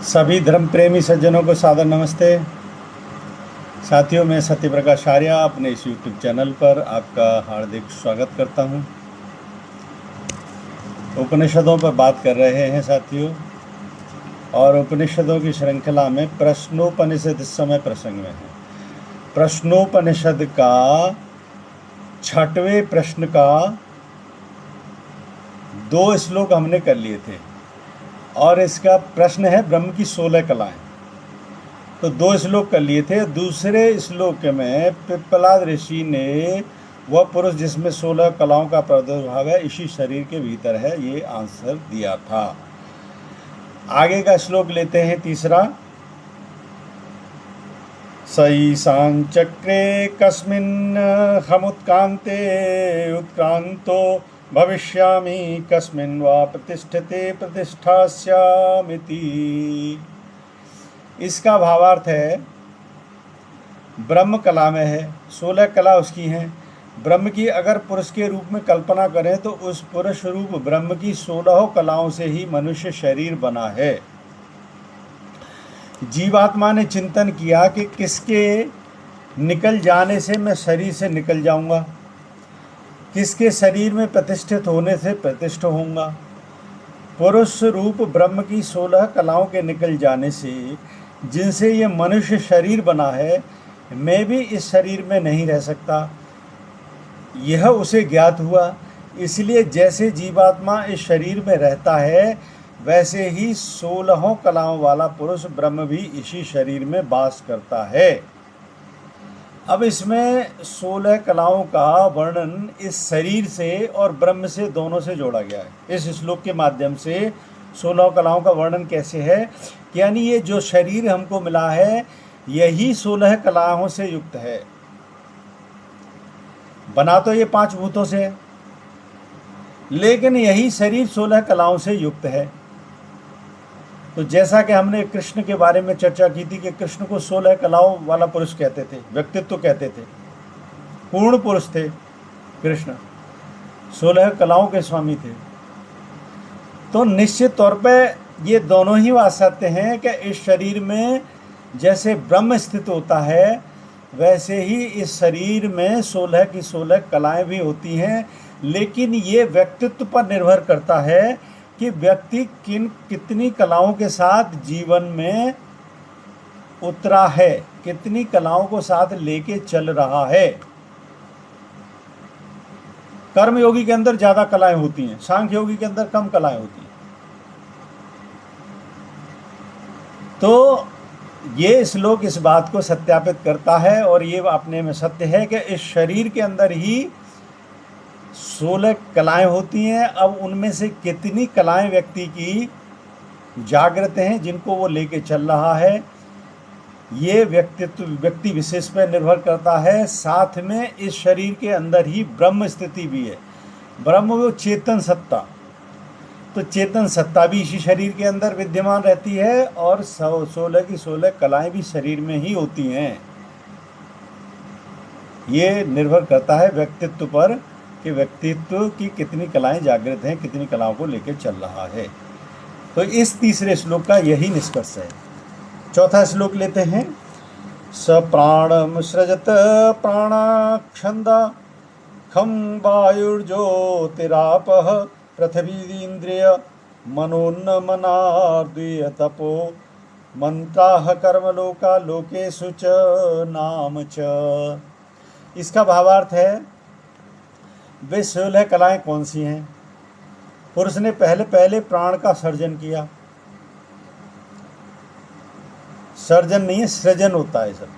सभी धर्म प्रेमी सज्जनों को सादर नमस्ते। साथियों, मैं सत्य प्रकाश आर्य अपने इस YouTube चैनल पर आपका हार्दिक स्वागत करता हूं। उपनिषदों पर बात कर रहे हैं साथियों, और उपनिषदों की श्रृंखला में प्रश्नोपनिषद इस समय प्रसंग में है। प्रश्नोपनिषद का 6वें प्रश्न का 2 श्लोक हमने कर लिए थे, और इसका प्रश्न है ब्रह्म की 16 कलाएं। तो 2 श्लोक कर लिए थे। दूसरे श्लोक में पिप्पलाद ऋषि ने वह पुरुष जिसमें 16 कलाओं का प्रादुर्भाव है इसी शरीर के भीतर है, ये आंसर दिया था। आगे का श्लोक लेते हैं तीसरा। सईसां चक्रे कस्मिन् हमुत्क्रान्ते उत्क्रांतो भविष्यामि कस्मिन् वा प्रतिष्ठते प्रतिष्ठास्यामिति। इसका भावार्थ है, ब्रह्म कला में है, 16 कला उसकी हैं। ब्रह्म की अगर पुरुष के रूप में कल्पना करें तो उस पुरुष रूप ब्रह्म की 16 कलाओं से ही मनुष्य शरीर बना है। जीवात्मा ने चिंतन किया कि किसके निकल जाने से मैं शरीर से निकल जाऊंगा, किसके शरीर में प्रतिष्ठित होने से प्रतिष्ठित होऊंगा। पुरुष रूप ब्रह्म की 16 कलाओं के निकल जाने से, जिनसे ये मनुष्य शरीर बना है, मैं भी इस शरीर में नहीं रह सकता, यह उसे ज्ञात हुआ। इसलिए जैसे जीवात्मा इस शरीर में रहता है, वैसे ही 16 कलाओं वाला पुरुष ब्रह्म भी इसी शरीर में वास करता है। अब इसमें 16 कलाओं का वर्णन इस शरीर से और ब्रह्म से, दोनों से जोड़ा गया है। इस श्लोक के माध्यम से 16 कलाओं का वर्णन कैसे है, यानी ये जो शरीर हमको मिला है यही 16 कलाओं से युक्त है। बना तो ये 5 भूतों से है, लेकिन यही शरीर 16 कलाओं से युक्त है। तो जैसा कि हमने कृष्ण के बारे में चर्चा की थी कि कृष्ण को 16 कलाओं वाला पुरुष कहते थे, व्यक्तित्व कहते थे, पूर्ण पुरुष थे कृष्ण, 16 कलाओं के स्वामी थे। तो निश्चित तौर पे ये दोनों ही बात सत्य हैं कि इस शरीर में जैसे ब्रह्म स्थित होता है, वैसे ही इस शरीर में 16 की 16 कलाएं भी होती हैं। लेकिन ये व्यक्तित्व पर निर्भर करता है कि व्यक्ति कितनी कलाओं के साथ जीवन में उतरा है, कितनी कलाओं को साथ लेके चल रहा है। कर्म योगी के अंदर ज्यादा कलाएं होती हैं, सांख्य योगी के अंदर कम कलाएं होती हैं। तो ये श्लोक इस बात को सत्यापित करता है, और ये अपने में सत्य है कि इस शरीर के अंदर ही 16 कलाएं होती हैं। अब उनमें से कितनी कलाएं व्यक्ति की जागृत हैं, जिनको वो लेके चल रहा है, ये व्यक्ति विशेष पर निर्भर करता है। साथ में इस शरीर के अंदर ही ब्रह्म स्थिति भी है। ब्रह्म वो चेतन सत्ता, तो चेतन सत्ता भी इसी शरीर के अंदर विद्यमान रहती है, और 16 की 16 कलाएं भी शरीर में ही होती हैं। ये निर्भर करता है व्यक्तित्व पर कि व्यक्तित्व की कितनी कलाएं जागृत हैं, कितनी कलाओं को लेकर चल रहा है। तो इस तीसरे श्लोक का यही निष्कर्ष है। चौथा श्लोक लेते हैं। स प्राणम सृजत प्राणाक्षंदा खम वायुर्ज्योतिरापः पृथ्वीन्द्रिय मनोन्नमनार्द्रिय तपो मंत्राः कर्मलोका लोकेषु च नाम च। इसका भावार्थ है, वे 16 कलाएं कौन सी हैं। पुरुष ने पहले प्राण का सर्जन किया। सर्जन नहीं है, सृजन होता है सब।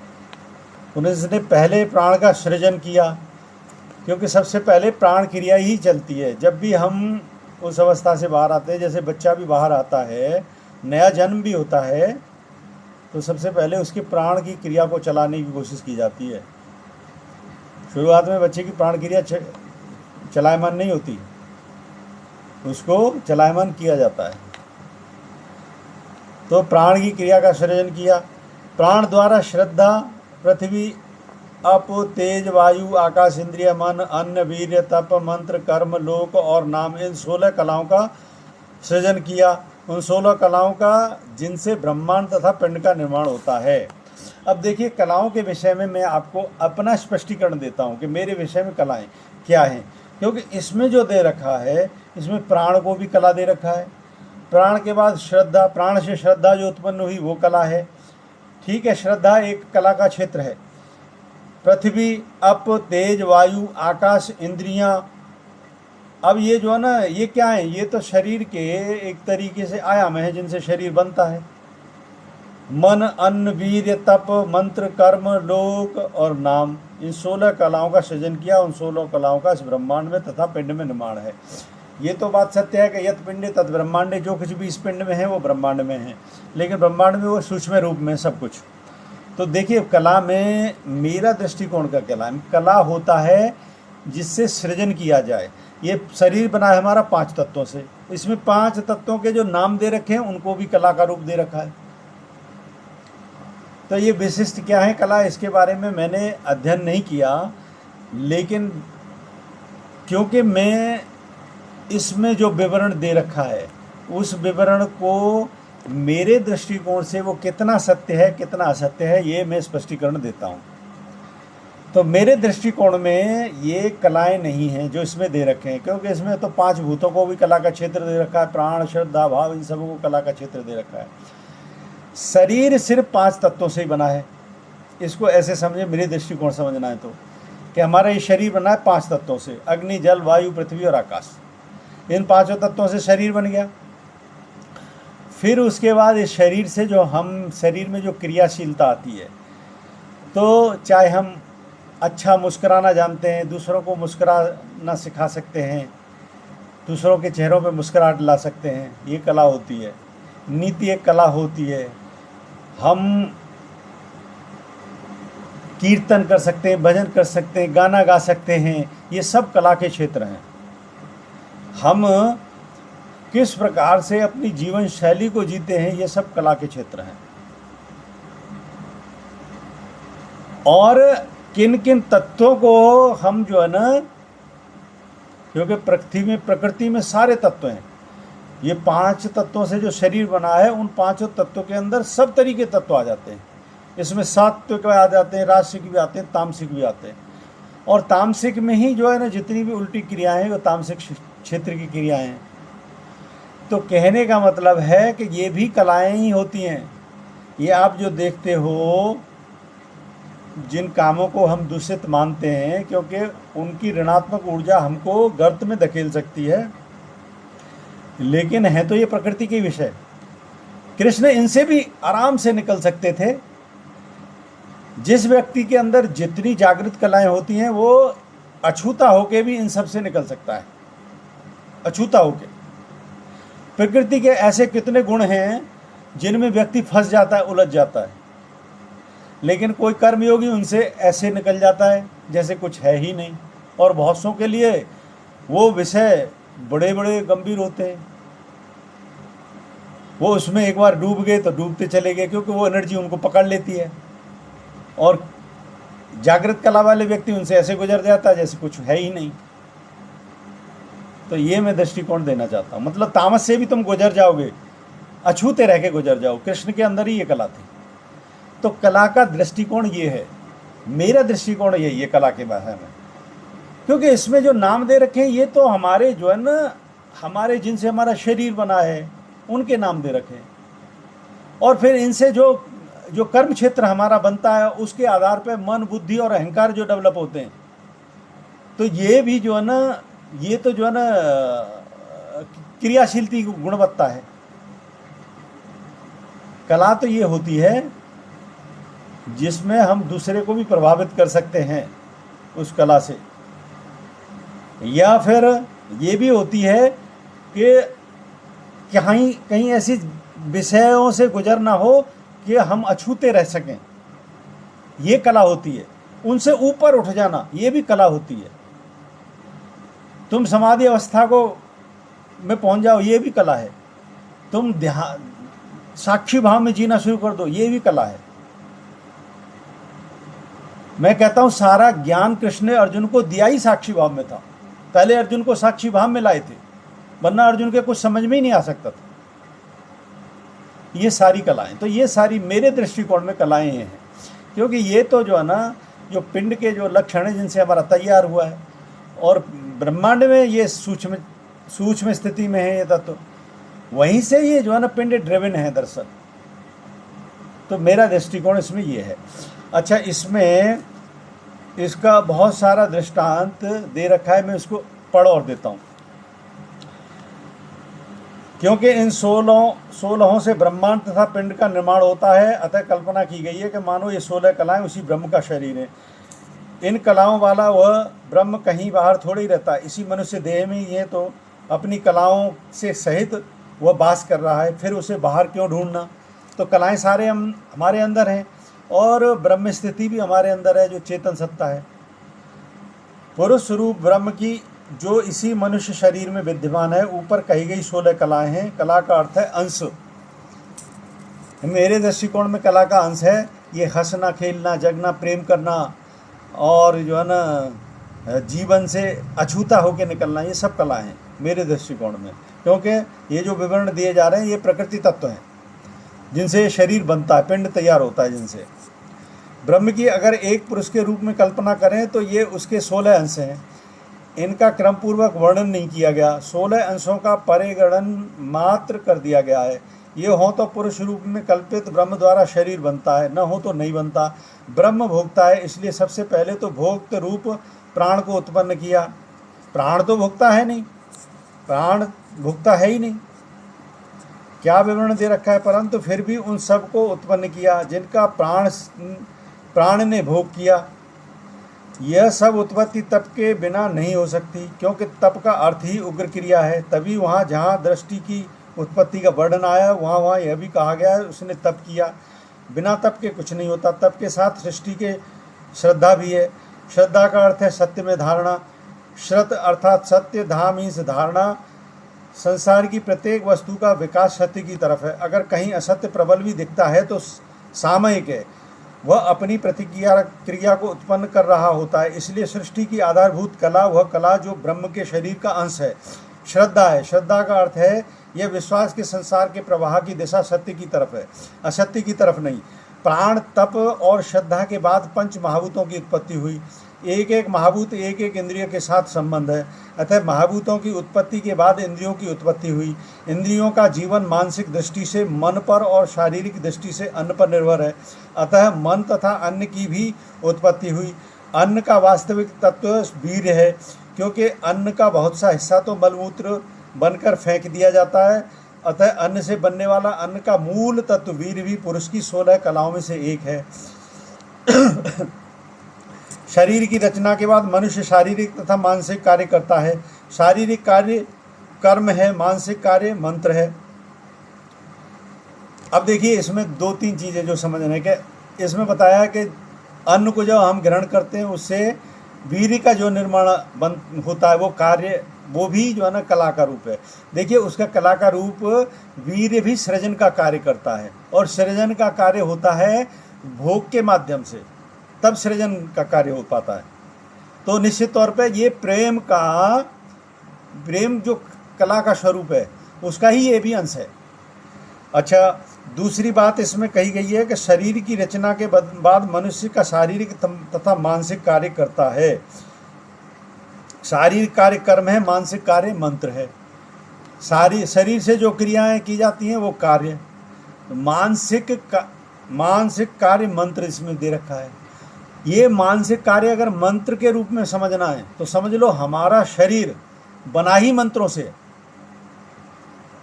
पुरुष ने पहले प्राण का सृजन किया, क्योंकि सबसे पहले प्राण क्रिया ही चलती है। जब भी हम उस अवस्था से बाहर आते हैं, जैसे बच्चा भी बाहर आता है, नया जन्म भी होता है, तो सबसे पहले उसके प्राण की क्रिया को चलाने की कोशिश की जाती है। शुरुआत में बच्चे की प्राण क्रिया चलायमान नहीं होती, उसको चलायमान किया जाता है। तो प्राण की क्रिया का सृजन किया। प्राण द्वारा श्रद्धा, पृथ्वी, अप, तेज, वायु, आकाश, इंद्रिय, मन, अन्न, वीर्य, तप, मंत्र, कर्म, लोक और नाम, इन 16 कलाओं का सृजन किया। उन 16 कलाओं का जिनसे ब्रह्मांड तथा पिंड का निर्माण होता है। अब देखिए, कलाओं के विषय में मैं आपको अपना स्पष्टीकरण देता हूँ कि मेरे विषय में कलाएं क्या हैं। क्योंकि इसमें जो दे रखा है, इसमें प्राण को भी कला दे रखा है। प्राण के बाद श्रद्धा, प्राण से श्रद्धा जो उत्पन्न हुई वो कला है। ठीक है, श्रद्धा एक कला का क्षेत्र है। पृथ्वी, अप, तेज, वायु, आकाश, इंद्रियां। अब ये जो है ना, ये क्या है? ये तो शरीर के एक तरीके से आयाम है जिनसे शरीर बनता है। मन, अन्न, वीर्य, तप, मंत्र, कर्म, लोक और नाम, इन 16 कलाओं का सृजन किया। उन 16 कलाओं का इस ब्रह्मांड में तथा पिंड में निर्माण है। ये तो बात सत्य है कि यत पिंडे तत् ब्रह्मांडे, जो कुछ भी इस पिंड में है वो ब्रह्मांड में है, लेकिन ब्रह्मांड में वो सूक्ष्म रूप में सब कुछ। तो देखिए, कला में मेरा दृष्टिकोण का कला होता है जिससे सृजन किया जाए। ये शरीर बना है हमारा 5 तत्वों से, इसमें 5 तत्वों के जो नाम दे रखे हैं उनको भी कला का रूप दे रखा है। तो ये विशिष्ट क्या है कला, इसके बारे में मैंने अध्ययन नहीं किया, लेकिन क्योंकि मैं इसमें जो विवरण दे रखा है उस विवरण को मेरे दृष्टिकोण से वो कितना सत्य है कितना असत्य है ये मैं स्पष्टीकरण देता हूँ। तो मेरे दृष्टिकोण में ये कलाएं नहीं हैं जो इसमें दे रखे हैं, क्योंकि इसमें तो 5 भूतों को भी कला का क्षेत्र दे रखा है, प्राण, श्रद्धा, भाव, इन सबों को कला का क्षेत्र दे रखा है। शरीर सिर्फ 5 तत्वों से ही बना है। इसको ऐसे समझे, मेरे दृष्टिकोण समझना है तो, कि हमारा ये शरीर बना है 5 तत्वों से, अग्नि, जल, वायु, पृथ्वी और आकाश। इन 5 तत्वों से शरीर बन गया। फिर उसके बाद इस शरीर से जो हम शरीर में जो क्रियाशीलता आती है, तो चाहे हम अच्छा मुस्कुराना जानते हैं, दूसरों को मुस्कुराना सिखा सकते हैं, दूसरों के चेहरों पे मुस्कुराहट ला सकते हैं, ये कला होती है। नीति एक कला होती है। हम कीर्तन कर सकते हैं, भजन कर सकते हैं, गाना गा सकते हैं, ये सब कला के क्षेत्र हैं। हम किस प्रकार से अपनी जीवन शैली को जीते हैं, ये सब कला के क्षेत्र हैं। और किन किन तत्वों को हम जो है ना, क्योंकि प्रकृति में सारे तत्व हैं, ये 5 तत्वों से जो शरीर बना है उन 5 तत्वों के अंदर सब तरीके तत्व आ जाते हैं। इसमें सात्विक आ जाते हैं, राजसिक भी आते हैं, तामसिक भी आते हैं। और तामसिक में ही जो है ना जितनी भी उल्टी क्रियाएं हैं वो तामसिक क्षेत्र की क्रियाएं हैं। तो कहने का मतलब है कि ये भी कलाएं ही होती हैं। ये आप जो देखते हो, जिन कामों को हम दूषित मानते हैं क्योंकि उनकी ऋणात्मक ऊर्जा हमको गर्त में धकेल सकती है, लेकिन है तो ये प्रकृति के विषय। कृष्ण इनसे भी आराम से निकल सकते थे। जिस व्यक्ति के अंदर जितनी जागृत कलाएं होती हैं वो अछूता होके भी इन सब से निकल सकता है, अछूता होके। प्रकृति के ऐसे कितने गुण हैं जिनमें व्यक्ति फंस जाता है, उलझ जाता है, लेकिन कोई कर्मयोगी उनसे ऐसे निकल जाता है जैसे कुछ है ही नहीं। और बहुत सौ के लिए वो विषय बड़े बड़े गंभीर होते हैं, वो उसमें एक बार डूब गए तो डूबते चले गए, क्योंकि वो एनर्जी उनको पकड़ लेती है। और जागृत कला वाले व्यक्ति उनसे ऐसे गुजर जाता है जैसे कुछ है ही नहीं। तो ये मैं दृष्टिकोण देना चाहता हूँ। मतलब तामस से भी तुम गुजर जाओगे, अछूते रह के गुजर जाओ। कृष्ण के अंदर ही ये कला थी। तो कला का दृष्टिकोण ये है, मेरा दृष्टिकोण यही है कला के बारे में। क्योंकि इसमें जो नाम दे रखे हैं ये तो हमारे जो है ना, हमारे जिनसे हमारा शरीर बना है उनके नाम दे रखे हैं। और फिर इनसे जो कर्म क्षेत्र हमारा बनता है उसके आधार पर मन, बुद्धि और अहंकार जो डेवलप होते हैं। तो ये भी जो है ना, ये तो जो है ना क्रियाशीलता की गुणवत्ता है। कला तो ये होती है जिसमें हम दूसरे को भी प्रभावित कर सकते हैं उस कला से। या फिर ये भी होती है कि कहीं ऐसी विषयों से गुजरना हो कि हम अछूते रह सकें, ये कला होती है। उनसे ऊपर उठ जाना, ये भी कला होती है। तुम समाधि अवस्था में पहुंच जाओ, ये भी कला है। तुम ध्यान, साक्षी भाव में जीना शुरू कर दो, ये भी कला है। मैं कहता हूं सारा ज्ञान कृष्ण ने अर्जुन को दिया ही साक्षी भाव में था। पहले अर्जुन को साक्षी भाव में लाए थे, वरना अर्जुन के कुछ समझ में ही नहीं आ सकता था। ये सारी कलाएं, तो ये सारी मेरे दृष्टिकोण में कलाएं हैं, क्योंकि ये तो जो है ना, जो पिंड के जो लक्षण हैं जिनसे हमारा तैयार हुआ है, और ब्रह्मांड में ये सूक्ष्म सूक्ष्म स्थिति में है ये तत्व, वहीं से ये जो है ना पिंड ड्रिवन है दरअसल। तो मेरा दृष्टिकोण इसमें ये है। अच्छा, इसमें इसका बहुत सारा दृष्टांत दे रखा है, मैं उसको पढ़ और देता हूँ। क्योंकि इन 16 से ब्रह्मांड तथा पिंड का निर्माण होता है, अतः कल्पना की गई है कि मानो ये 16 कलाएं उसी ब्रह्म का शरीर है। इन कलाओं वाला वह ब्रह्म कहीं बाहर थोड़ी रहता, इसी मनुष्य देह में ये तो अपनी कलाओं से सहित वह वास कर रहा है, फिर उसे बाहर क्यों ढूंढना। तो कलाएं सारे हमारे अंदर हैं, और ब्रह्म स्थिति भी हमारे अंदर है, जो चेतन सत्ता है। पुरुष रूप ब्रह्म की जो इसी मनुष्य शरीर में विद्यमान है, ऊपर कही गई 16 कलाएं हैं। कला का अर्थ है अंश। मेरे दृष्टिकोण में कला का अंश है ये हंसना, खेलना, जगना, प्रेम करना, और जो है ना जीवन से अछूता होकर निकलना, ये सब कला हैं मेरे दृष्टिकोण में। क्योंकि ये जो विवरण दिए जा रहे हैं ये प्रकृति तत्व हैं जिनसे शरीर बनता है, पिंड तैयार होता है जिनसे। ब्रह्म की अगर एक पुरुष के रूप में कल्पना करें तो ये उसके 16 अंश हैं। इनका क्रम पूर्वक वर्णन नहीं किया गया, 16 अंशों का परिगणन मात्र कर दिया गया है। ये हो तो पुरुष रूप में कल्पित ब्रह्म द्वारा शरीर बनता है, न हो तो नहीं बनता। ब्रह्म भोगता है, इसलिए सबसे पहले तो भोक्त रूप प्राण को उत्पन्न किया। प्राण तो भोगता है नहीं, प्राण भोगता है ही नहीं, क्या विवरण दे रखा है। परंतु फिर भी उन सब को उत्पन्न किया जिनका प्राण ने भोग किया। यह सब उत्पत्ति तप के बिना नहीं हो सकती, क्योंकि तप का अर्थ ही उग्र क्रिया है। तभी वहाँ जहाँ दृष्टि की उत्पत्ति का वर्णन आया, वहाँ यह भी कहा गया है उसने तप किया। बिना तप के कुछ नहीं होता। तप के साथ सृष्टि के श्रद्धा भी है। श्रद्धा का अर्थ है सत्य में धारणा। श्रत अर्थात सत्य, धाम मीन्स धारणा। संसार की प्रत्येक वस्तु का विकास सत्य की तरफ है। अगर कहीं असत्य प्रबल भी दिखता है तो सामयिक है, वह अपनी क्रिया को उत्पन्न कर रहा होता है। इसलिए सृष्टि की आधारभूत कला वह कला जो ब्रह्म के शरीर का अंश है, श्रद्धा है। श्रद्धा का अर्थ है यह विश्वास के संसार के प्रवाह की दिशा सत्य की तरफ है, असत्य की तरफ नहीं। प्राण, तप और श्रद्धा के बाद पंच महाभूतों की उत्पत्ति हुई। एक एक महाभूत एक एक इंद्रिय के साथ संबंध है। अतः महाभूतों की उत्पत्ति के बाद इंद्रियों की उत्पत्ति हुई। इंद्रियों का जीवन मानसिक दृष्टि से मन पर और शारीरिक दृष्टि से अन्न पर निर्भर है। अतः मन तथा अन्न की भी उत्पत्ति हुई। अन्न का वास्तविक तत्व वीर्य है, क्योंकि अन्न का बहुत सा हिस्सा तो मलमूत्र बनकर फेंक दिया जाता है। अतः अन्न से बनने वाला अन्न का मूल तत्व वीर्य भी पुरुष की 16 कलाओं में से एक है। शरीर की रचना के बाद मनुष्य शारीरिक तथा मानसिक कार्य करता है। शारीरिक कार्य कर्म है, मानसिक कार्य मंत्र है। अब देखिए इसमें 2-3 चीज़ें जो समझने के, इसमें बताया कि अन्न को जब हम ग्रहण करते हैं उससे वीर्य का जो निर्माण होता है वो कार्य, वो भी जो है ना कला का रूप है। देखिए उसका कला का रूप वीर्य भी सृजन का कार्य करता है, और सृजन का कार्य होता है भोग के माध्यम से, तब सृजन का कार्य हो पाता है। तो निश्चित तौर पे ये प्रेम जो कला का स्वरूप है उसका ही ये भी अंश है। अच्छा, दूसरी बात इसमें कही गई है कि शरीर की रचना के बाद मनुष्य का शारीरिक तथा मानसिक कार्य करता है। शारीरिक कार्य कर्म है, मानसिक कार्य मंत्र है। शरीर से जो क्रियाएं की जाती हैं वो कार्य, मानसिक कार्य मंत्र इसमें दे रखा है। ये मानसिक कार्य अगर मंत्र के रूप में समझना है तो समझ लो हमारा शरीर बना ही मंत्रों से,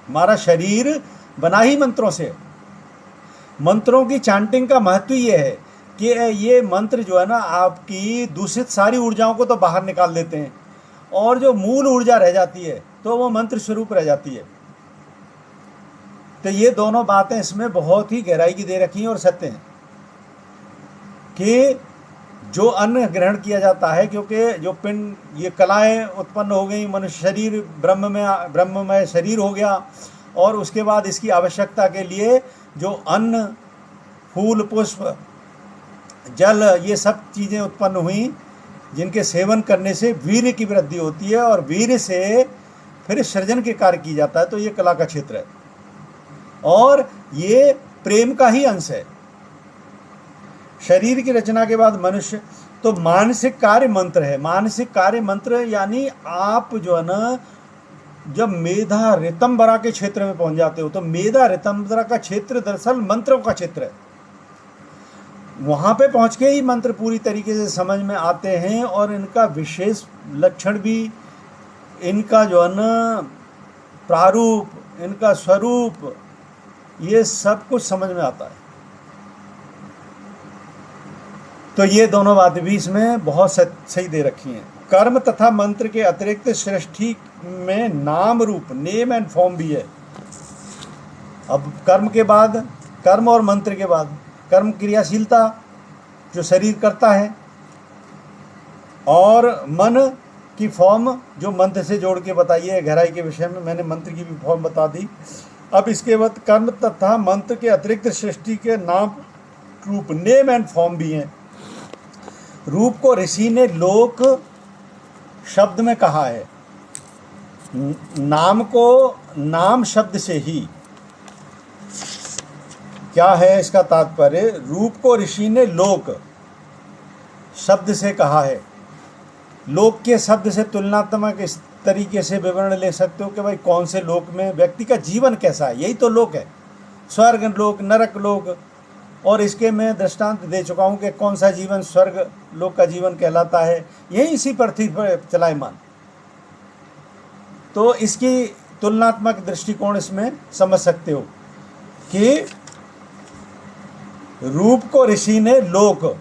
हमारा शरीर बना ही मंत्रों से। मंत्रों की चांटिंग का महत्व ये है कि ये मंत्र जो है ना आपकी दूषित सारी ऊर्जाओं को तो बाहर निकाल देते हैं, और जो मूल ऊर्जा रह जाती है तो वो मंत्र स्वरूप रह जाती है। तो ये दोनों बातें इसमें बहुत ही गहराई की दे रखी हैं और सत्य हैं कि जो अन्न ग्रहण किया जाता है, क्योंकि जो पिंड ये कलाएं उत्पन्न हो गई, मनुष्य शरीर ब्रह्ममय शरीर हो गया, और उसके बाद इसकी आवश्यकता के लिए जो अन्न, फूल, पुष्प, जल, ये सब चीज़ें उत्पन्न हुई, जिनके सेवन करने से वीर्य की वृद्धि होती है, और वीर्य से फिर सृजन के कार्य की जाता है। तो ये कला का क्षेत्र है। और ये प्रेम का ही अंश है। शरीर की रचना के बाद मनुष्य, तो मानसिक कार्य मंत्र है। मानसिक कार्य मंत्र यानी आप जो है ना, जब मेधा ऋतंबरा के क्षेत्र में पहुंच जाते हो, तो मेधा ऋतंबरा का क्षेत्र दरअसल मंत्रों का क्षेत्र है। वहां पे पहुंच के ही मंत्र पूरी तरीके से समझ में आते हैं, और इनका विशेष लक्षण भी, इनका जो है ना प्रारूप, इनका स्वरूप, ये सब कुछ समझ में आता है। तो ये दोनों बातें भी इसमें बहुत सही दे रखी हैं। कर्म तथा मंत्र के अतिरिक्त सृष्टि में नाम रूप, नेम एंड फॉर्म भी है। अब कर्म के बाद, कर्म और मंत्र के बाद कर्म क्रियाशीलता जो शरीर करता है, और मन की फॉर्म जो मंत्र से जोड़ के बताई है। गहराई के विषय में मैंने मंत्र की भी फॉर्म बता दी। अब इसके बाद कर्म तथा मंत्र के अतिरिक्त सृष्टि के नाम रूप, नेम एंड फॉर्म भी हैं। रूप को ऋषि ने लोक शब्द में कहा है। नाम को नाम शब्द से ही, क्या है इसका तात्पर्य? रूप को ऋषि ने लोक शब्द से कहा है। लोक के शब्द से तुलनात्मक इस तरीके से विवरण ले सकते हो कि भाई कौन से लोक में व्यक्ति का जीवन कैसा है, यही तो लोक है। स्वर्ग लोक, नरक लोक, और इसके मैं दृष्टांत दे चुका हूँ कि कौन सा जीवन स्वर्ग लोक का जीवन कहलाता है, यही इसी पृथ्वी पर चलायमान। तो इसकी तुलनात्मक दृष्टिकोण इसमें समझ सकते हो कि रूप को ऋषि ने लोक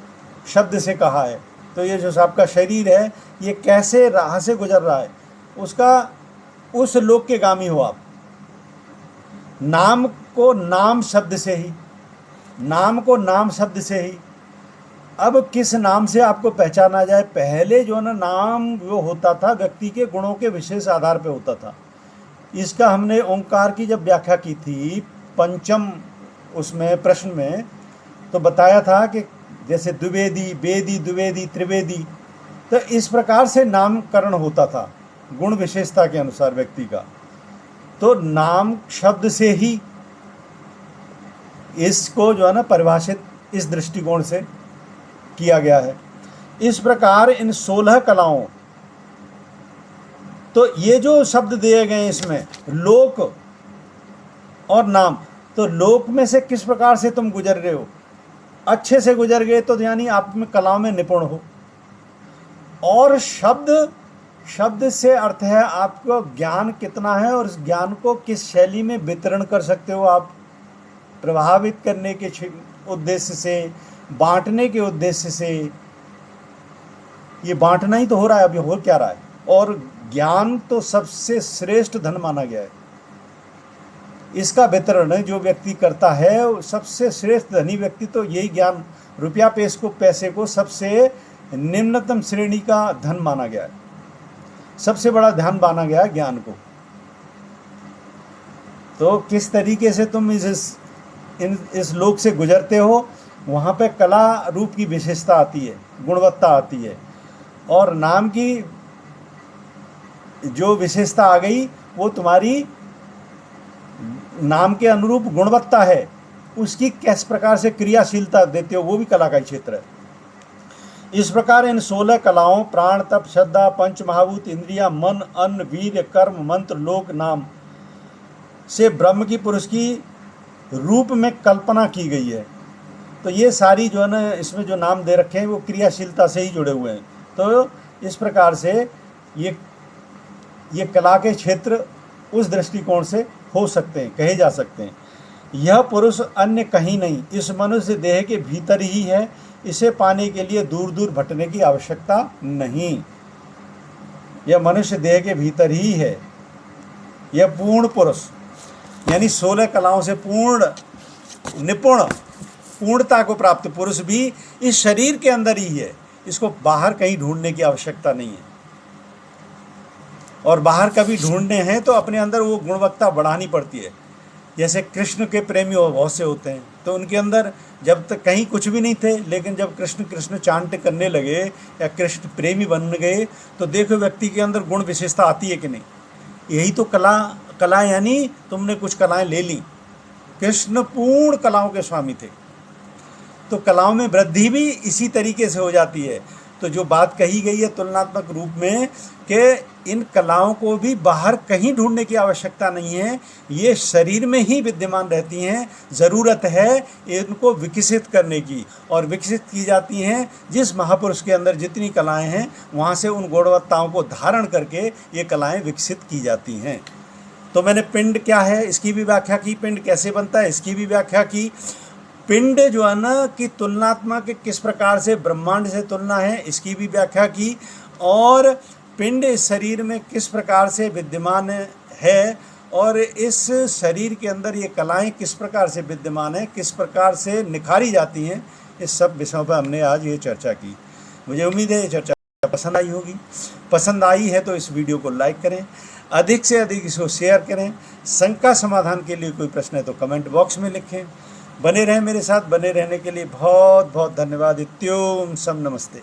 शब्द से कहा है। तो ये जो आपका शरीर है, ये कैसे राह से गुजर रहा है, उसका उस लोक के गामी हो आप। नाम को नाम शब्द से ही, नाम को नाम शब्द से ही। अब किस नाम से आपको पहचाना जाए? पहले जो ना नाम वो होता था व्यक्ति के गुणों के विशेष आधार पे होता था। इसका हमने ओंकार की जब व्याख्या की थी पंचम उसमें प्रश्न में, तो बताया था कि जैसे द्विवेदी, वेदी, द्विवेदी, त्रिवेदी, तो इस प्रकार से नामकरण होता था गुण विशेषता के अनुसार व्यक्ति का। तो नाम शब्द से ही इसको जो है ना परिभाषित इस दृष्टिकोण से किया गया है। इस प्रकार इन 16 कलाओं, तो ये जो शब्द दिए गए इसमें लोक और नाम, तो लोक में से किस प्रकार से तुम गुजर रहे हो? अच्छे से गुजर गए तो यानी आप में कलाओं में निपुण हो। और शब्द से अर्थ है आपको ज्ञान कितना है, और इस ज्ञान को किस शैली में वितरण कर सकते हो आप, प्रभावित करने के उद्देश्य से, बांटने के उद्देश्य से। ये बांटना ही तो हो रहा है, अभी हो क्या रहा है? और ज्ञान तो सबसे श्रेष्ठ धन माना गया है। इसका वितरण जो व्यक्ति करता है, सबसे श्रेष्ठ धनी व्यक्ति तो यही ज्ञान, रुपया पैसे को सबसे निम्नतम श्रेणी का धन माना गया है, सबसे बड़ा धन माना गया है ज्ञान को। तो किस तरीके से तुम इस लोक से गुजरते हो, वहाँ पे कला रूप की विशेषता आती है, गुणवत्ता आती है। और नाम की जो विशेषता आ गई, वो तुम्हारी नाम के अनुरूप गुणवत्ता है, उसकी किस प्रकार से क्रियाशीलता देते हो, वो भी कला का ही क्षेत्र है। इस प्रकार इन 16 कलाओं, प्राण, तप, श्रद्धा, पंच महाभूत, इंद्रिया, मन, अन्न, वीर्य, कर्म, मंत्र, लोक, नाम से ब्रह्म की, पुरुष की रूप में कल्पना की गई है। तो ये सारी जो है ना इसमें जो नाम दे रखे हैं वो क्रियाशीलता से ही जुड़े हुए हैं। तो इस प्रकार से ये कला के क्षेत्र उस दृष्टिकोण से हो सकते हैं, कहे जा सकते हैं। यह पुरुष अन्य कहीं नहीं, इस मनुष्य देह के भीतर ही है। इसे पाने के लिए दूर दूर भटकने की आवश्यकता नहीं। यह मनुष्य देह के भीतर ही है। यह पूर्ण पुरुष, यानी 16 कलाओं से पूर्ण, निपुण, पूर्णता को प्राप्त पुरुष भी इस शरीर के अंदर ही है। इसको बाहर कहीं ढूंढने की आवश्यकता नहीं है। और बाहर कभी ढूंढने हैं तो अपने अंदर वो गुणवत्ता बढ़ानी पड़ती है। जैसे कृष्ण के प्रेमी बहुत से होते हैं, तो उनके अंदर जब तक कहीं कुछ भी नहीं थे, लेकिन जब कृष्ण कृष्ण चांट करने लगे या कृष्ण प्रेमी बन गए, तो देखो व्यक्ति के अंदर गुण विशेषता आती है कि नहीं। यही तो कला यानी तुमने कुछ कलाएं ले ली, कृष्ण पूर्ण कलाओं के स्वामी थे, तो कलाओं में वृद्धि भी इसी तरीके से हो जाती है। तो जो बात कही गई है तुलनात्मक रूप में कि इन कलाओं को भी बाहर कहीं ढूंढने की आवश्यकता नहीं है, ये शरीर में ही विद्यमान रहती हैं। ज़रूरत है इनको विकसित करने की, और विकसित की जाती हैं जिस महापुरुष के अंदर जितनी कलाएं हैं वहाँ से उन गुणवत्ताओं को धारण करके ये कलाएं विकसित की जाती हैं। तो मैंने पिंड क्या है इसकी भी व्याख्या की, पिंड कैसे बनता है इसकी भी व्याख्या की। पिंड जो है ना कि तुलनात्मक किस प्रकार से ब्रह्मांड से तुलना है इसकी भी व्याख्या की, और पिंड इस शरीर में किस प्रकार से विद्यमान है, और इस शरीर के अंदर ये कलाएं किस प्रकार से विद्यमान है, किस प्रकार से निखारी जाती हैं, इस सब विषयों पर हमने आज ये चर्चा की। मुझे उम्मीद है ये चर्चा पसंद आई होगी। पसंद आई है तो इस वीडियो को लाइक करें, अधिक से अधिक इसको शेयर करें। शंका समाधान के लिए कोई प्रश्न है तो कमेंट बॉक्स में लिखें। बने रहें मेरे साथ, बने रहने के लिए बहुत बहुत धन्यवाद। इत्योम सम नमस्ते।